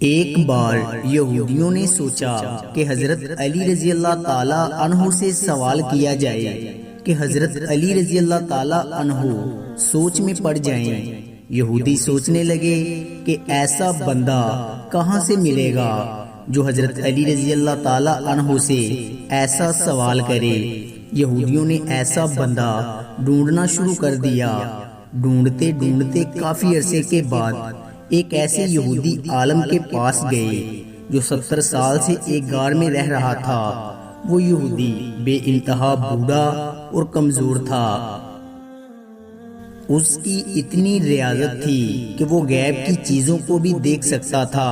ایک بار یہودیوں نے سوچا کہ حضرت علی رضی اللہ تعالی عنہ سے سوال کیا جائے کہ حضرت علی رضی اللہ تعالی عنہ سوچ میں پڑ جائیں۔ یہودی سوچنے لگے کہ ایسا بندہ کہاں سے ملے گا جو حضرت علی رضی اللہ تعالی عنہ سے ایسا سوال کرے۔ یہودیوں نے ایسا بندہ ڈھونڈنا شروع کر دیا۔ ڈھونڈتے ڈھونڈتے کافی عرصے کے بعد ایک ایسے یہودی عالم کے پاس گئے جو 70 سال سے ایک غار میں رہ رہا تھا۔ وہ یہودی بے انتہا بوڑھا اور کمزور تھا۔ اس کی اتنی ریاضت تھی کہ وہ غیب کی چیزوں کو بھی دیکھ سکتا تھا۔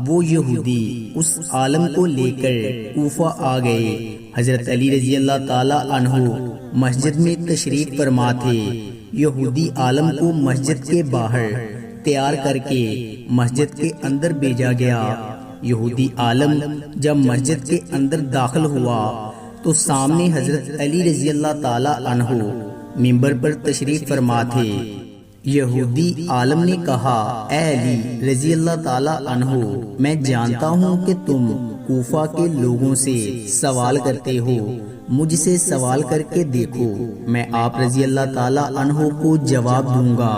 وہ یہودی اس عالم کو لے کر کوفہ آ گئے۔ حضرت علی رضی اللہ تعالی عنہ مسجد میں تشریف فرما تھے۔ یہودی عالم کو مسجد کے باہر تیار کر کے مسجد کے اندر بھیجا گیا۔ یہودی عالم جب مسجد کے اندر داخل ہوا تو سامنے حضرت علی رضی اللہ تعالی عنہ منبر پر تشریف فرما تھے۔ یہودی عالم نے کہا، اے علی رضی اللہ تعالی عنہ، میں جانتا ہوں کہ تم کوفہ کے لوگوں سے سوال کرتے ہو، مجھ سے سوال کر کے دیکھو، میں آپ رضی اللہ تعالی عنہ کو جواب دوں گا۔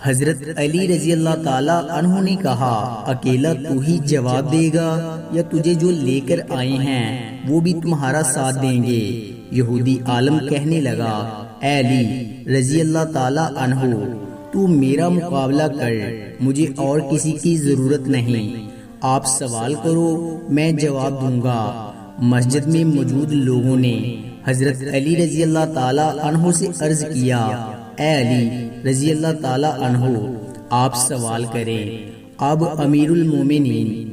حضرت علی رضی اللہ تعالی عنہ نے کہا، اکیلا تو ہی جواب دے گا یا تجھے جو لے کر آئے ہیں وہ بھی تمہارا ساتھ دیں گے؟ یہودی عالم کہنے لگا، اے علی رضی اللہ تعالی عنہ، تو میرا مقابلہ کر، مجھے اور کسی کی ضرورت نہیں، آپ سوال کرو، میں جواب دوں گا۔ مسجد میں موجود لوگوں نے حضرت علی رضی اللہ تعالی عنہ سے عرض کیا، اے علی رضی اللہ تعالی عنہ، آپ سوال کریں۔ اب امیر المومنین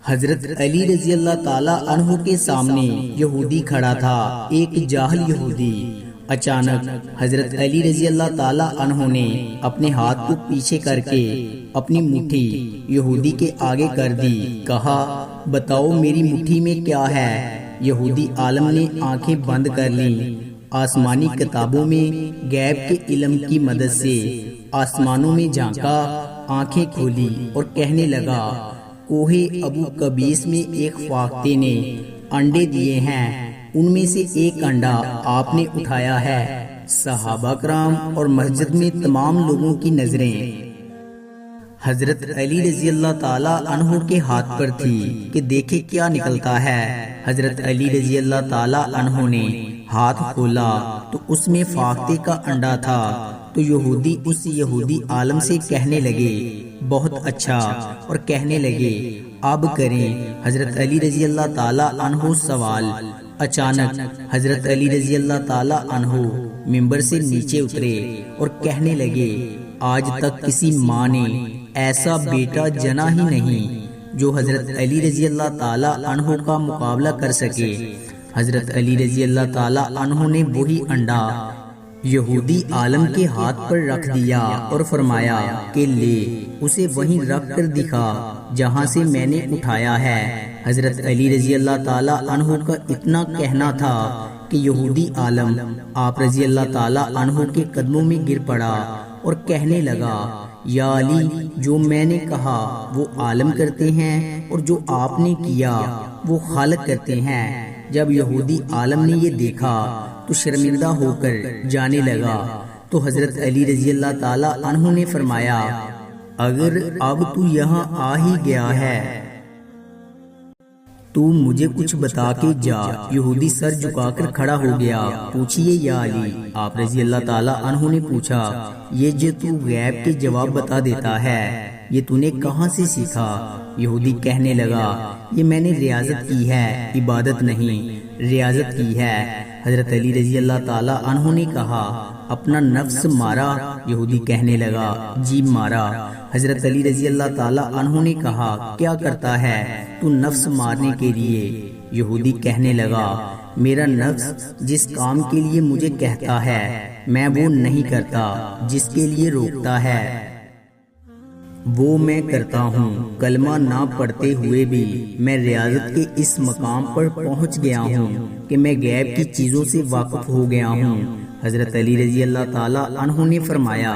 حضرت علی رضی اللہ تعالی عنہ کے سامنے یہودی کھڑا تھا، ایک جاہل یہودی۔ اچانک حضرت علی رضی اللہ تعالی عنہ نے اپنے ہاتھ کو پیچھے کر کے اپنی مٹھی یہودی کے آگے کر دی، کہا، بتاؤ میری مٹھی میں کیا ہے؟ یہودی عالم نے آنکھیں بند کر لیں۔ آسمانی کتابوں میں غیب کے علم کی مدد سے آسمانوں میں جھانکا، آنکھیں کھولی اور کہنے لگا، کوہ ابو قبیس میں ایک فاختے نے انڈے دیے ہیں، ان میں سے ایک انڈا آپ نے اٹھایا ہے۔ صحابہ کرام اور مسجد میں تمام لوگوں کی نظریں حضرت علی رضی اللہ تعالی عنہ کے ہاتھ پر تھی کہ دیکھے کیا نکلتا ہے۔ حضرت علی رضی اللہ تعالی عنہ نے ہاتھ کھولا تو اس میں فاختے کا انڈا تھا۔ تو یہودی اس یہودی عالم سے کہنے لگے، بہت اچھا، اور کہنے لگے، اب کریں حضرت علی رضی اللہ تعالی عنہ سوال۔ اچانک حضرت علی رضی اللہ تعالی عنہ منبر سے نیچے اترے اور کہنے لگے، آج تک کسی ماں نے ایسا بیٹا جنا ہی نہیں جو حضرت علی رضی اللہ تعالی عنہ کا مقابلہ کر سکے۔ حضرت علی رضی اللہ تعالی عنہ نے وہی انڈا یہودی عالم کے ہاتھ پر رکھ دیا اور فرمایا کہ لے، اسے وہیں رکھ کر دکھا جہاں سے میں نے اٹھایا ہے۔ حضرت علی رضی اللہ تعالی عنہ کا اتنا کہنا تھا کہ یہودی عالم آپ رضی اللہ تعالی عنہ کے قدموں میں گر پڑا اور کہنے لگا، یا علی، جو میں نے کہا وہ عالم کرتے ہیں اور جو آپ نے کیا وہ خالق کرتے ہیں۔ جب یہودی عالم نے یہ دیکھا تو شرمندہ ہو کر جانے لگا۔ تو حضرت علی رضی اللہ تعالی عنہ نے فرمایا، اگر اب تو یہاں آ ہی گیا ہے تو مجھے کچھ بتا کے جا۔ یہودی سر جھکا کر کھڑا ہو گیا۔ پوچھئے یا علی، آپ رضی اللہ تعالی عنہ نے پوچھا، یہ جو تو غیب کے جواب بتا دیتا ہے یہ تو نے کہاں سے سیکھا؟ یہودی کہنے لگا، یہ میں نے ریاضت کی ہے، عبادت نہیں، ریاضت کی ہے۔ حضرت علی رضی اللہ تعالی عنہ نے کہا، اپنا نفس مارا؟ یہودی کہنے لگا، جی مارا۔ حضرت علی رضی اللہ تعالی عنہ نے کہا، کیا کرتا ہے تو نفس مارنے کے لیے؟ یہودی کہنے لگا، میرا نفس جس کام کے لیے مجھے کہتا ہے میں وہ نہیں کرتا، جس کے لیے روکتا ہے وہ میں کرتا ہوں۔ کلمہ نہ پڑھتے ہوئے بھی میں ریاضت کے اس مقام پر پہنچ گیا ہوں کہ میں غیب کی چیزوں سے واقف ہو گیا ہوں۔ حضرت علی رضی اللہ تعالی عنہ نے فرمایا،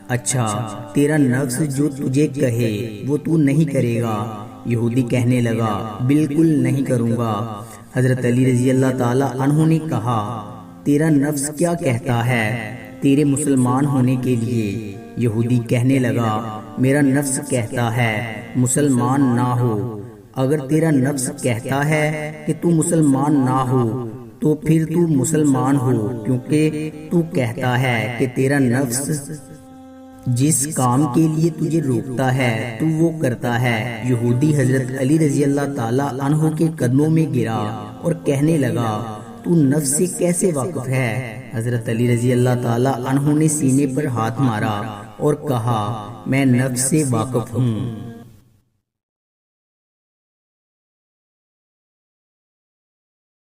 اچھا تیرا نفس جو تجھے کہے وہ تو نہیں کرے گا؟ یہودی کہنے لگا بالکل نہیں کروں گا۔ حضرت علی رضی اللہ تعالی عنہ نے کہا تیرا نفس کیا کہتا ہے تیرے مسلمان ہونے کے لیے؟ یہودی کہنے لگا میرا نفس کہتا ہے مسلمان نہ ہو۔ اگر تیرا نفس کہتا ہے کہ تو مسلمان نہ ہو تو پھر تو مسلمان ہو، کیونکہ تو کہتا ہے کہ تیرا نفس جس کام کے لیے تجھے روکتا ہے تو وہ کرتا ہے۔ یہودی حضرت علی رضی اللہ تعالی عنہ کے قدموں میں گرا اور کہنے لگا تو نفس سے کیسے واقف ہے؟ حضرت علی رضی اللہ تعالی عنہ نے سینے پر ہاتھ مارا اور کہا میں نفس سے واقف ہوں۔